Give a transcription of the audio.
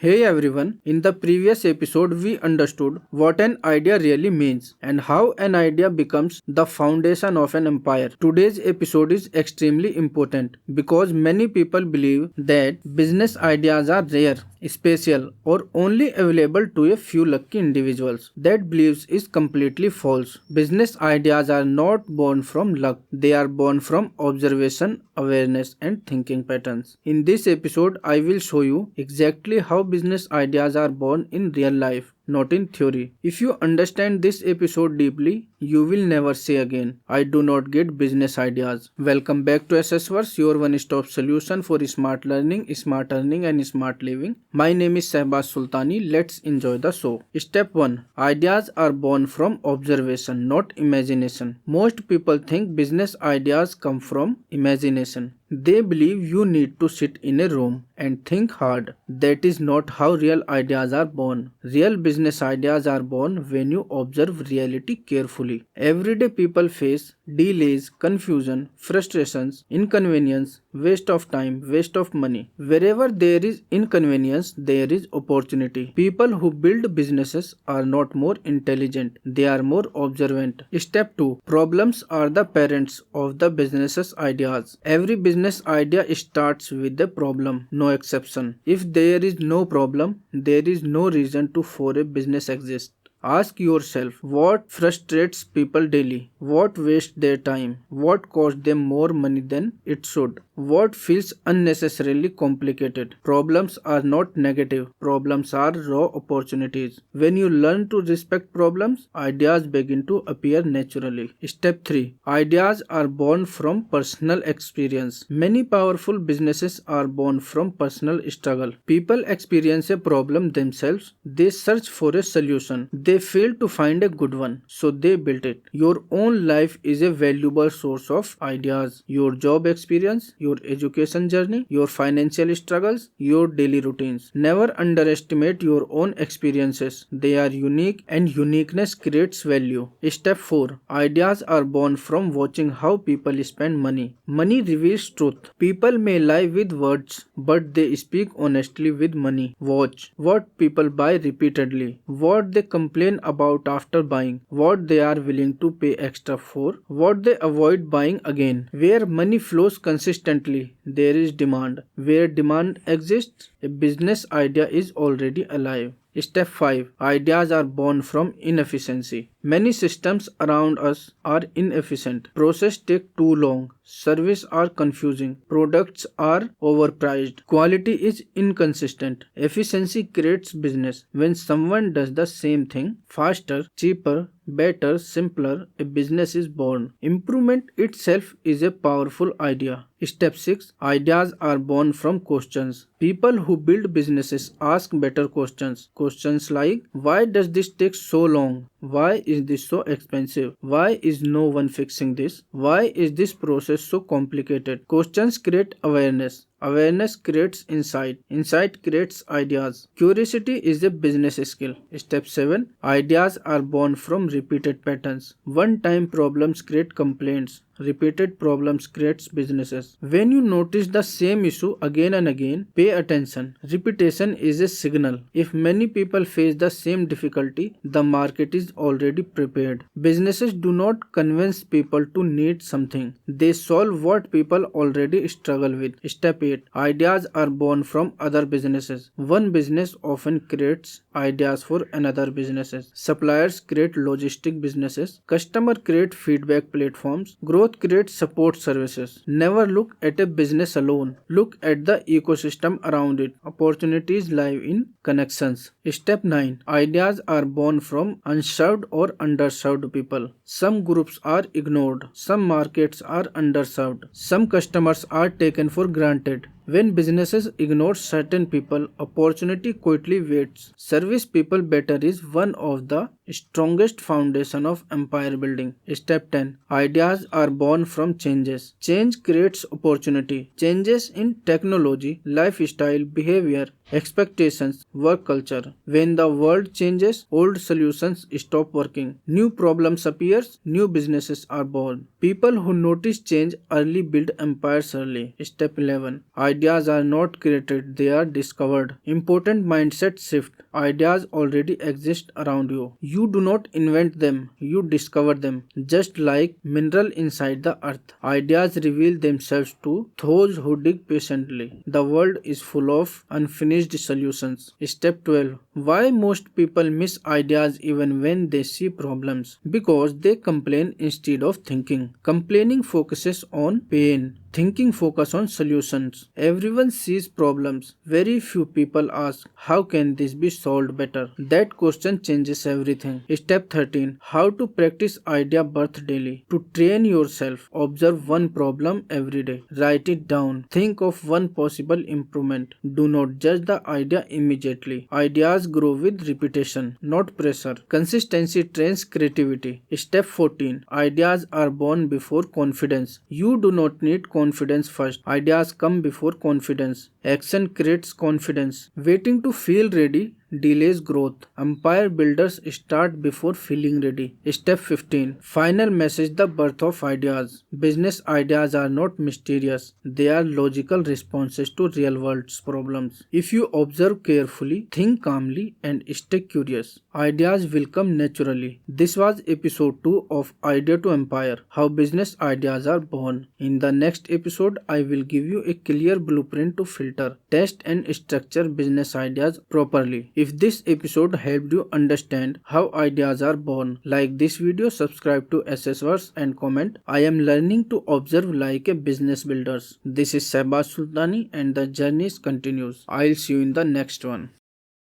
Hey everyone, in the previous episode we understood what an idea really means and how an idea becomes the foundation of an empire. Today's episode is extremely important because many people believe that business ideas are rare, special or only available to a few lucky individuals. That belief is completely false. Business ideas are not born from luck, they are born from observation, awareness and thinking patterns. In this episode I will show you exactly how business ideas are born in real life, not in theory. If you understand this episode deeply, you will never say again, I do not get business ideas. Welcome back to SSverse, your one-stop solution for smart learning, smart earning and smart living. My name is Shahbaz Sultani. Let's enjoy the show. Step 1. Ideas are born from observation, not imagination. Most people think business ideas come from imagination. They believe you need to sit in a room and think hard. That is not how real ideas are born. Real business ideas are born when you observe reality carefully. Everyday people face delays, confusion, frustrations, inconvenience, waste of time, waste of money. Wherever there is inconvenience, there is opportunity. People who build businesses are not more intelligent, they are more observant. Step 2. Problems are the parents of the business's ideas. Every business idea starts with a problem, no exception. If there is no problem, there is no reason for a business exist. Ask yourself what frustrates people daily, what wastes their time, what costs them more money than it should, what feels unnecessarily complicated. Problems are not negative, problems are raw opportunities. When you learn to respect problems, ideas begin to appear naturally. Step 3. Ideas are born from personal experience. Many powerful businesses are born from personal struggle. People experience a problem themselves, they search for a solution. They failed to find a good one, so they built it. Your own life is a valuable source of ideas. Your job experience, your education journey, your financial struggles, your daily routines. Never underestimate your own experiences. They are unique and uniqueness creates value. Step 4. Ideas are born from watching how people spend money. Money reveals truth. People may lie with words, but they speak honestly with money. Watch what people buy repeatedly, what they complain about after buying, what they are willing to pay extra for, what they avoid buying again. Where money flows consistently, there is demand. Where demand exists, a business idea is already alive. Step 5. Ideas are born from inefficiency. Many systems around us are inefficient. Processes take too long. Services are confusing. Products are overpriced. Quality is inconsistent. Efficiency creates business. When someone does the same thing faster, cheaper, better, simpler, a business is born. Improvement itself is a powerful idea. Step 6. Ideas are born from questions. People who build businesses ask better questions. Questions like, why does this take so long? Why is this so expensive? Why is no one fixing this? Why is this process so complicated? Questions create awareness. Awareness creates insight. Insight creates ideas. Curiosity is a business skill. Step 7. Ideas are born from repeated patterns. One-time problems create complaints. Repeated problems creates businesses. When you notice the same issue again and again, pay attention. Repetition is a signal. If many people face the same difficulty, the market is already prepared. Businesses do not convince people to need something. They solve what people already struggle with. Step 8. Ideas are born from other businesses. One business often creates ideas for another businesses. Suppliers create logistic businesses. Customer create feedback platforms. Growth creates support services. Never look at a business alone. Look at the ecosystem around it. Opportunities lie in connections. Step 9. Ideas are born from unserved or underserved people. Some groups are ignored. Some markets are underserved. Some customers are taken for granted. When businesses ignore certain people, opportunity quietly waits. Service people better is one of the strongest foundation of empire building. Step 10. Ideas are born from changes. Change creates opportunity. Changes in technology, lifestyle, behavior, expectations, work culture. When the world changes, old solutions stop working. New problems appears, new businesses are born. People who notice change early build empires early. Step 11. Ideas are not created, they are discovered. Important mindset shift. Ideas already exist around you. You do not invent them, you discover them. Just like mineral inside the earth. Ideas reveal themselves to those who dig patiently. The world is full of unfinished solutions. Step 12. Why most people miss ideas even when they see problems? Because they complain instead of thinking. Complaining focuses on pain. Thinking focus on solutions. Everyone sees problems. Very few people ask, how can this be solved better? That question changes everything. Step 13. How to practice idea birth daily. To train yourself, observe one problem every day. Write it down. Think of one possible improvement. Do not judge the idea immediately. Ideas grow with repetition, not pressure. Consistency trains creativity. Step 14. Ideas are born before confidence. You do not need confidence first. Ideas come before confidence. Action creates confidence. Waiting to feel ready delays growth. Empire builders start before feeling ready. Step 15. Final message: the birth of ideas. Business ideas are not mysterious. They are logical responses to real world's problems. If you observe carefully, think calmly, and stay curious, ideas will come naturally. This was episode 2 of Idea to Empire: How Business Ideas Are Born. In the next episode, I will give you a clear blueprint to filter, test, and structure business ideas properly. If this episode helped you understand how ideas are born, like this video, subscribe to SSverse and comment. I am learning to observe like a business builder. This is Shahbaz Sultani and the journey continues. I'll see you in the next one.